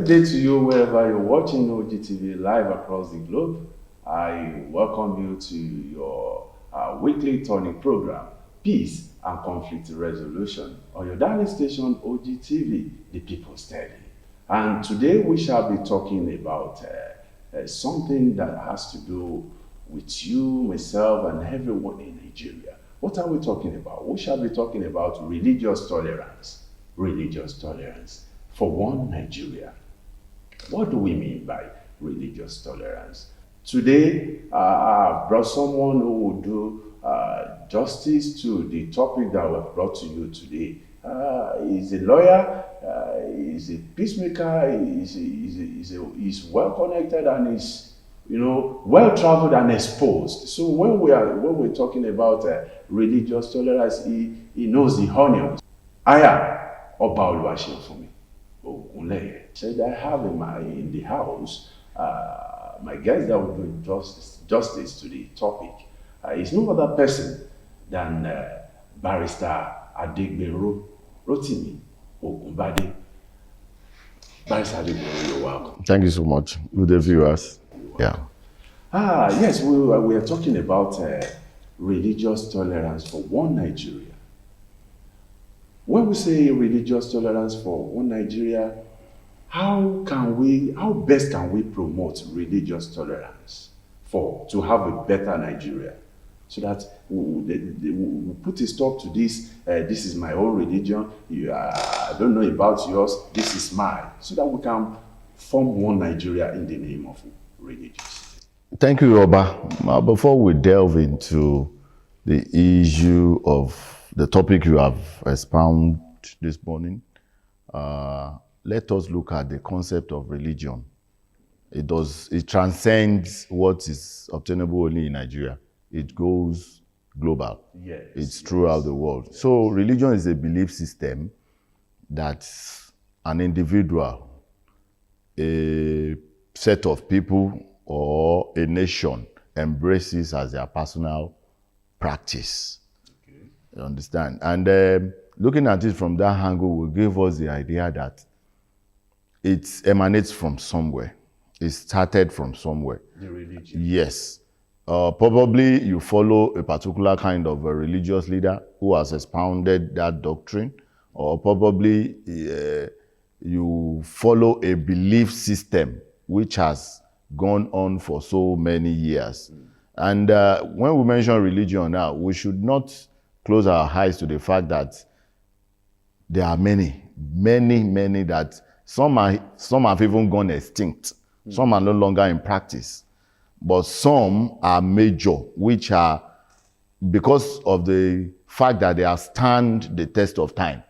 day to you wherever you're watching OGTV live across the globe. I welcome you to your weekly turning program, Peace and Conflict Resolution, on your darling station OGTV, the People's Steady. And today we shall be talking about something that has to do with you, myself, and everyone in Nigeria. What are we talking about? We shall be talking about religious tolerance. Religious tolerance for one Nigeria. What do we mean by religious tolerance? Today, I've brought someone who will do justice to the topic that we've brought to you today. He's a lawyer, he's a peacemaker, he's well connected, and he's well traveled and exposed. So when we're talking about religious tolerance, he knows the onions. I am Oba Seunfunmi. Said I have in the house my guest that will do justice to the topic. Is no other person than Barrister Adegbero Rotimi Ogunbade. Barrister Adegbero, you're welcome. Thank you so much. Good day, viewers. Yeah. Yes, we are talking about religious tolerance for one Nigeria. When we say religious tolerance for one Nigeria, how best can we promote religious tolerance to have a better Nigeria? So that we put a stop to this, this is my own religion, I don't know about yours, this is mine. So that we can form one Nigeria in the name of religious. Thank you, Oba. Now, before we delve into the issue of the topic you have expounded this morning, let us look at the concept of religion. It transcends what is obtainable only in Nigeria. It goes global. Yes, it's throughout the world. Yes. So religion is a belief system that an individual, a set of people, or a nation embraces as their personal practice. Okay. You understand? And looking at it from that angle will give us the idea that it emanates from somewhere. It started from somewhere. The religion. Yes. Probably you follow a particular kind of a religious leader who has expounded that doctrine, or probably you follow a belief system which has gone on for so many years. And when we mention religion now, we should not close our eyes to the fact that there are many that some have even gone extinct. Some are no longer in practice. But some are major, which are because of the fact that they have stand the test of time.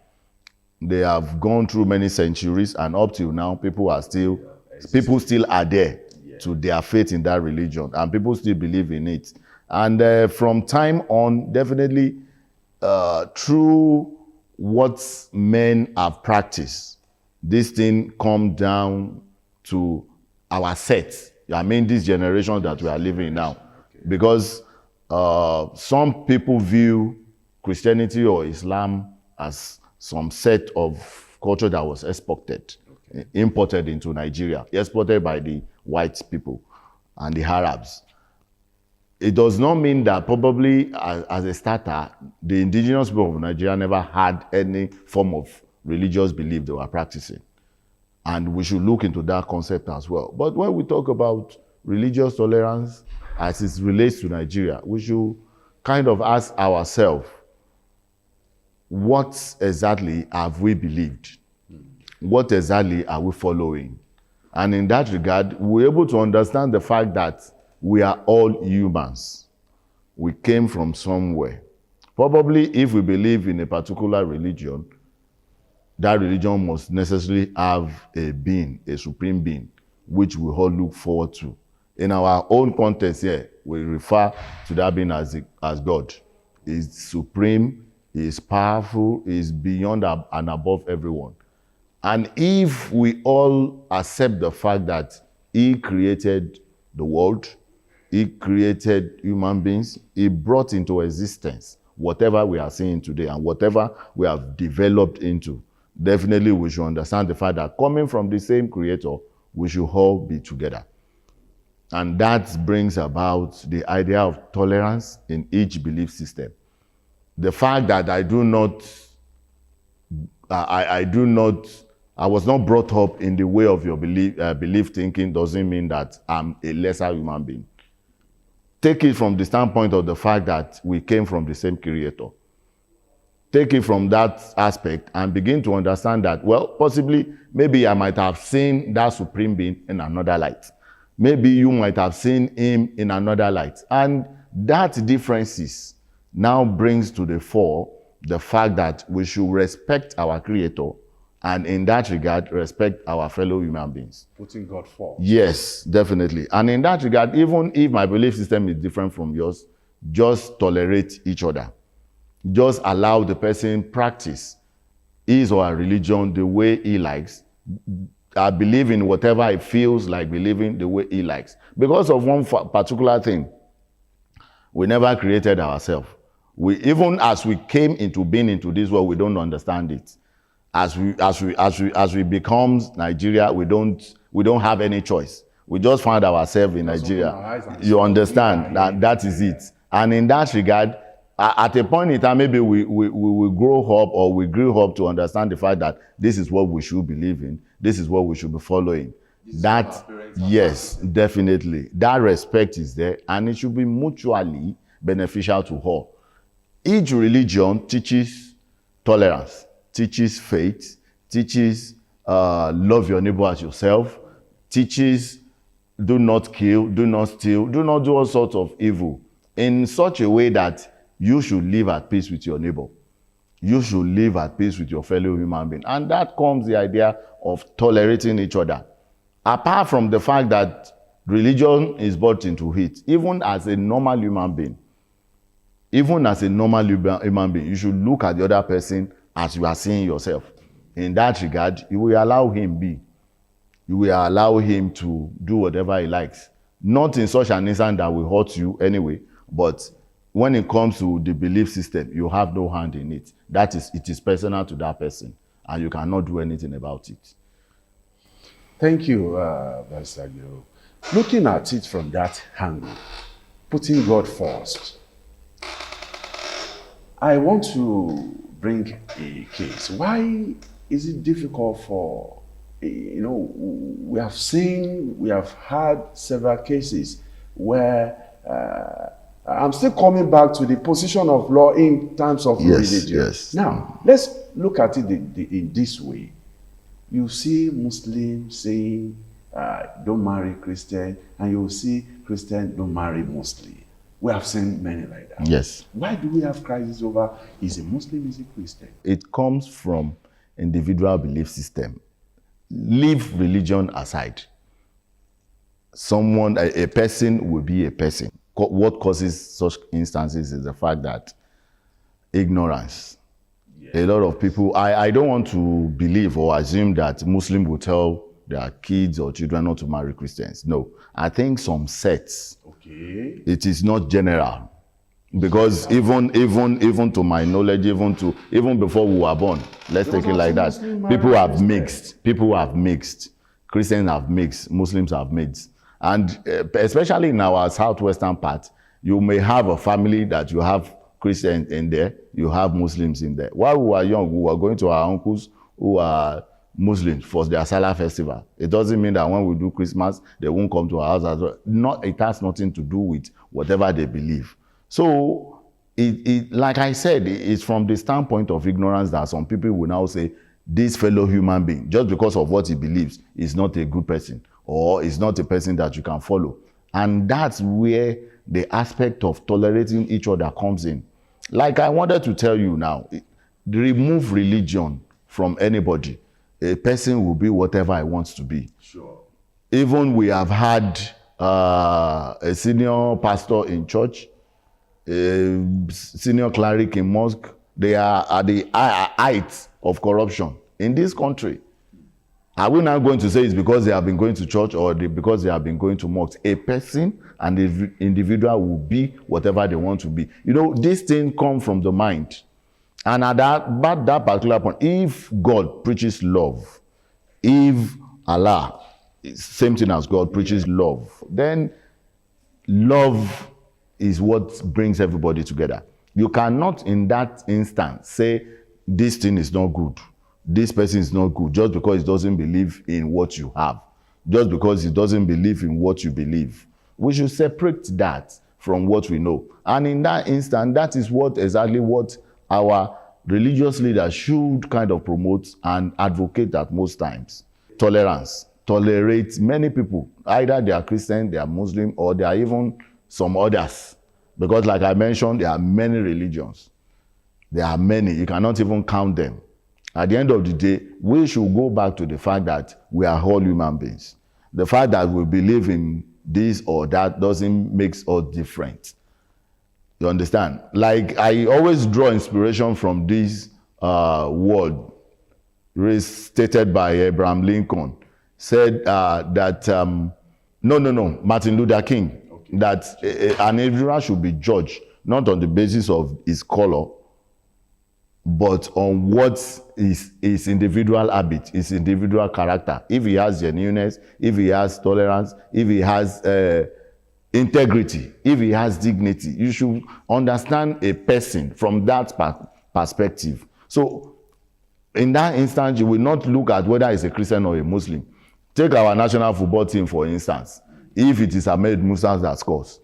They have gone through many centuries, and up till now, people still are there to their faith in that religion, and people still believe in it. And from time on, definitely through what men have practiced, this thing come down to our set. I mean, this generation that we are living in now. Okay. Because some people view Christianity or Islam as some set of culture that was exported, imported into Nigeria, exported by the white people and the Arabs. It does not mean that probably as a starter, the indigenous people of Nigeria never had any form of religious belief they were practicing. And we should look into that concept as well. But when we talk about religious tolerance as it relates to Nigeria, we should kind of ask ourselves, what exactly have we believed? What exactly are we following? And in that regard, we're able to understand the fact that we are all humans. We came from somewhere. Probably if we believe in a particular religion, that religion must necessarily have a being, a supreme being, which we all look forward to. In our own context here, we refer to that being as God. He's supreme, he is powerful, he is beyond and above everyone. And if we all accept the fact that he created the world, he created human beings, he brought into existence whatever we are seeing today and whatever we have developed into, definitely we should understand the fact that coming from the same creator, we should all be together. And that brings about the idea of tolerance in each belief system. The fact that I was not brought up in the way of your belief thinking doesn't mean that I'm a lesser human being. Take it from the standpoint of the fact that we came from the same creator. Take it from that aspect and begin to understand that, well, possibly, maybe I might have seen that supreme being in another light. Maybe you might have seen him in another light. And that differences now brings to the fore the fact that we should respect our creator and in that regard, respect our fellow human beings. Putting God first. Yes, definitely. And in that regard, even if my belief system is different from yours, just tolerate each other. Just allow the person practice his or her religion the way he likes. I believe in whatever he feels like believing the way he likes. Because of one particular thing, we never created ourselves. Even as we came into being into this world, we don't understand it. As we become Nigeria, we don't have any choice. We just find ourselves in Nigeria. You understand that is it. And in that regard, at a point in time, maybe we grow up or we grew up to understand the fact that this is what we should believe in. This is what we should be following. That, yes, definitely. That respect is there and it should be mutually beneficial to all. Each religion teaches tolerance, teaches faith, teaches love your neighbor as yourself, teaches do not kill, do not steal, do not do all sorts of evil in such a way that you should live at peace with your neighbor. You should live at peace with your fellow human being. And that comes the idea of tolerating each other. Apart from the fact that religion is brought into it, even as a normal human being, you should look at the other person as you are seeing yourself. In that regard, you will allow him be. You will allow him to do whatever he likes. Not in such an instant that will hurt you anyway, but when it comes to the belief system, you have no hand in it. It is personal to that person, and you cannot do anything about it. Thank you, Pastor Gero. Looking at it from that angle, putting God first, I want to bring a case. Why is it difficult for, we have had several cases where I'm still coming back to the position of law in terms of religion. Yes. Now, let's look at it in this way. You see Muslims saying, don't marry Christian, and you see Christian, don't marry Muslim. We have seen many like that. Yes. Why do we have crisis over, is a Muslim, is a Christian? It comes from individual belief system. Leave religion aside. A person will be a person. What causes such instances is the fact that ignorance. Yes. A lot of people, I don't want to believe or assume that Muslims will tell their kids or children not to marry Christians. No, I think some sects, it is not general. Because even to my knowledge, even before we were born, let's take it like that, people have mixed. Christians have mixed, Muslims have mixed. And especially in our southwestern part, you may have a family that you have Christians in there, you have Muslims in there. While we were young, we were going to our uncles who are Muslims for their Salah festival. It doesn't mean that when we do Christmas, they won't come to our house as well. It has nothing to do with whatever they believe. So, like I said, it's from the standpoint of ignorance that some people will now say, this fellow human being, just because of what he believes, is not a good person, or is not a person that you can follow. And that's where the aspect of tolerating each other comes in. Like I wanted to tell you now, remove religion from anybody. A person will be whatever he wants to be. Sure. Even we have had a senior pastor in church, a senior cleric in mosque. They are at the height of corruption in this country. Are we now going to say it's because they have been going to church or because they have been going to mosque? A person and the individual will be whatever they want to be. This thing comes from the mind. And at that particular point, if God preaches love, if Allah, same thing as God, preaches love, then love is what brings everybody together. You cannot in that instance say this thing is not good, this person is not good, just because he doesn't believe in what you have, just because he doesn't believe in what you believe. We should separate that from what we know. And in that instant, that is exactly what our religious leaders should kind of promote and advocate at most times. Tolerance. Tolerate many people. Either they are Christian, they are Muslim, or they are even some others. Because like I mentioned, there are many religions. There are many. You cannot even count them. At the end of the day, we should go back to the fact that we are all human beings. The fact that we believe in this or that doesn't make us different. You understand? Like, I always draw inspiration from this word stated by Abraham Lincoln. Said that, Martin Luther King, okay, that an individual should be judged not on the basis of his color, but on what is his individual habit, his individual character. If he has genuineness, if he has tolerance, if he has integrity, if he has dignity, you should understand a person from that perspective. So in that instance, you will not look at whether he's a Christian or a Muslim. Take our national football team, for instance. If it is Ahmed Musa that scores,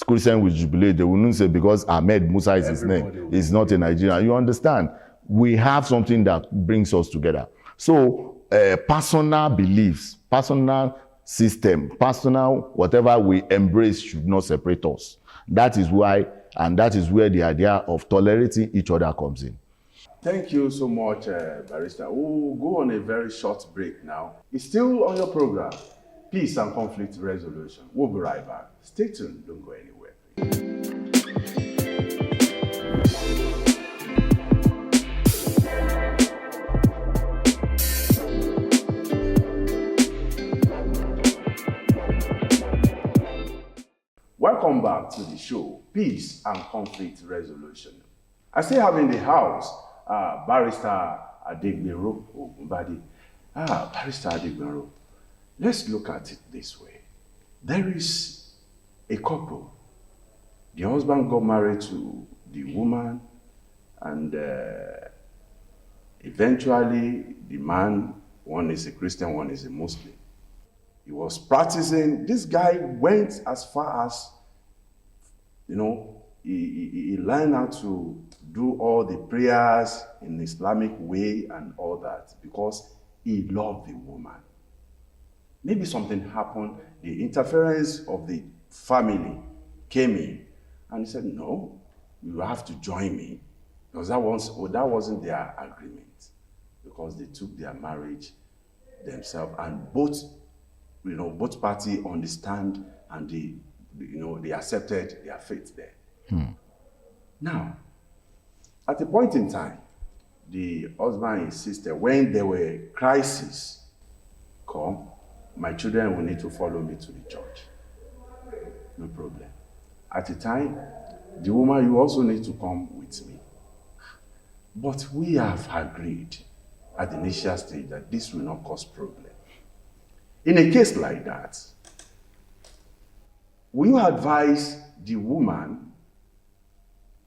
Christian will jubilate. They will not say because Ahmed Musa is his name, he's not a Nigerian. You understand? We have something that brings us together. So personal beliefs, personal system, personal whatever we embrace should not separate us. That is why, and that is where the idea of tolerating each other comes in. Thank you so much, Barrister. We'll go on a very short break now. It's still on your program, Peace and Conflict Resolution. We'll be right back. Stay tuned. Don't go anywhere. Welcome back to the show, Peace and Conflict Resolution. I still have in the house Barrister Adegbero Ogunbade. Barrister Adegbero, let's look at it this way. There is a couple. The husband got married to the woman, and eventually the man, one is a Christian, one is a Muslim. He was practicing. This guy went as far as, he learned how to do all the prayers in the Islamic way and all that because he loved the woman. Maybe something happened, the interference of the family came in, and he said, no, you have to join me. Because that wasn't their agreement, because they took their marriage themselves, and both parties understand, and they accepted their fate there. Now, at a point in time, the husband insisted, when there were crises, come, my children will need to follow me to the church. No problem. At the time, the woman, you also need to come with me. But we have agreed at the initial stage that this will not cause problem. In a case like that, will you advise the woman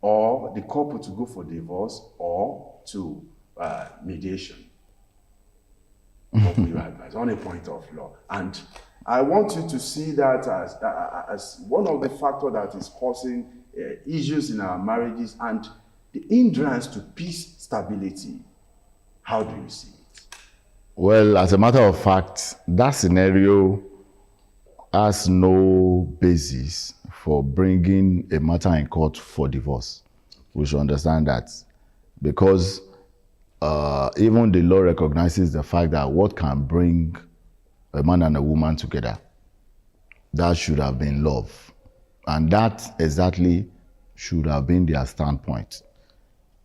or the couple to go for divorce or to mediation? What will you advise on a point of law? And I want you to see that as one of the factors that is causing issues in our marriages and the hindrance to peace, stability. How do you see it? Well, as a matter of fact, that scenario has no basis for bringing a matter in court for divorce. We should understand that, because even the law recognizes the fact that what can bring a man and a woman together, that should have been love. And that exactly should have been their standpoint.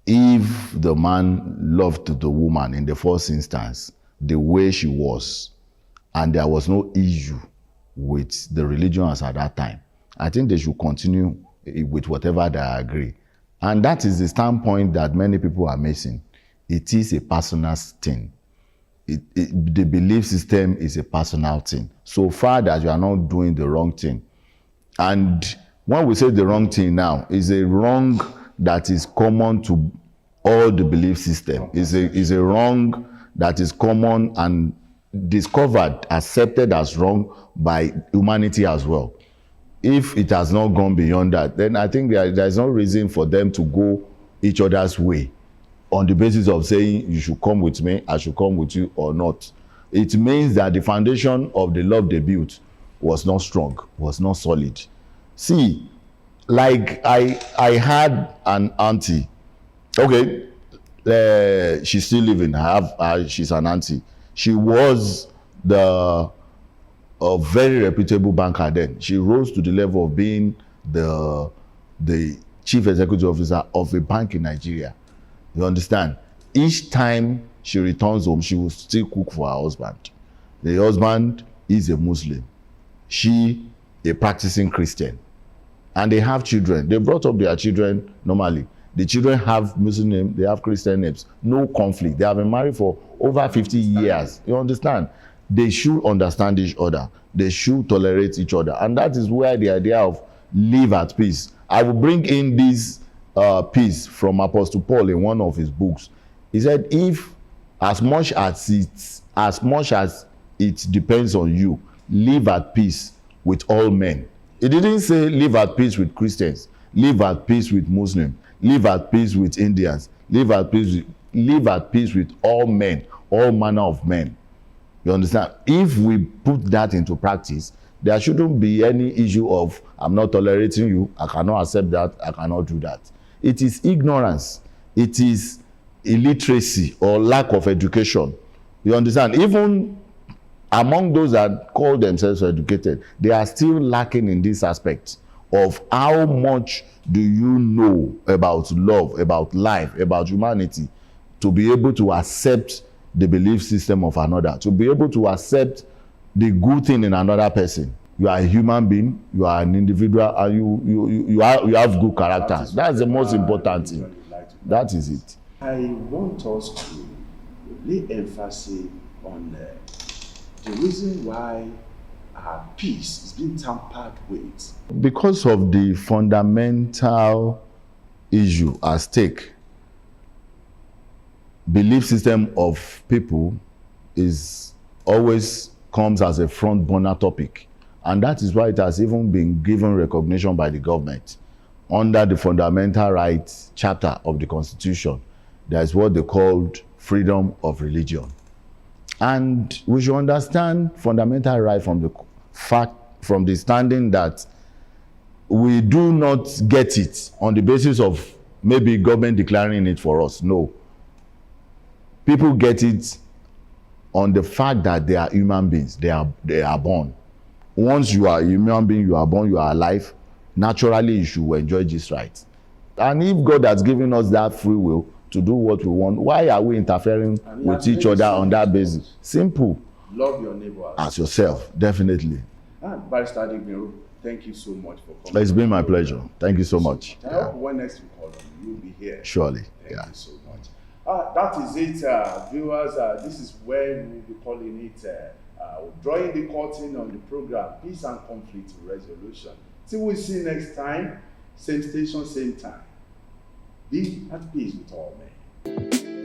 If the man loved the woman in the first instance the way she was, and there was no issue with the religion as at that time, I think they should continue with whatever they agree. And that is the standpoint that many people are missing. It is a personal thing. The belief system is a personal thing. So far that you are not doing the wrong thing. And when we say the wrong thing now, is a wrong that is common to all the belief system. Is a wrong that is common and discovered, accepted as wrong by humanity as well. If it has not gone beyond that, then I think there's no reason for them to go each other's way on the basis of saying you should come with me, I should come with you or not. It means that the foundation of the love they built was not strong, was not solid. See, like I had an auntie. Okay, she's still living. She's an auntie. She was a very reputable banker then. She rose to the level of being the chief executive officer of a bank in Nigeria. You understand? Each time she returns home, she will still cook for her husband. The husband is a Muslim. She, a practicing Christian. And they have children. They brought up their children normally. The children have Muslim names, they have Christian names. No conflict. They have been married for over 50 years. You understand? They should understand each other. They should tolerate each other. And that is where the idea of live at peace. I will bring in this piece from Apostle Paul in one of his books. He said, if as much as it depends on you, live at peace with all men. It didn't say live at peace with Christians, live at peace with Muslims, live at peace with Indians, live at peace with all men, all manner of men. You understand? If we put that into practice, there shouldn't be any issue of I'm not tolerating you, I cannot accept that, I cannot do that. It is ignorance, it is illiteracy or lack of education. You understand? Even among those that call themselves educated, they are still lacking in this aspect of how much do you know about love, about life, about humanity, to be able to accept the belief system of another, to be able to accept the good thing in another person. You are a human being, you are an individual, and you have good character. That's the most important thing. That is it. I want us to lay emphasis on the reason why our peace is being tampered with. Because of the fundamental issue at stake, belief system of people is always comes as a front burner topic. And that is why it has even been given recognition by the government. Under the fundamental rights chapter of the Constitution, there is what they called freedom of religion. And we should understand fundamental right from the fact, from the standing that we do not get it on the basis of maybe government declaring it for us. No. People get it on the fact that they are human beings. They are born. Once you are a human being, you are born, you are alive, naturally you should enjoy this right. And if God has given us that free will to do what we want, why are we interfering with each other on that basis? Simple. Love your neighbor as yourself, definitely. Barrister Adegbero, thank you so much for coming. It's been my pleasure. Thank you so much. I hope when next we call on you, you'll be here. Surely. Thank you so much. That is it, viewers. This is where we'll be calling it drawing the curtain on the program, Peace and Conflict Resolution. Till we see next time, same station, same time. Be at peace with all men.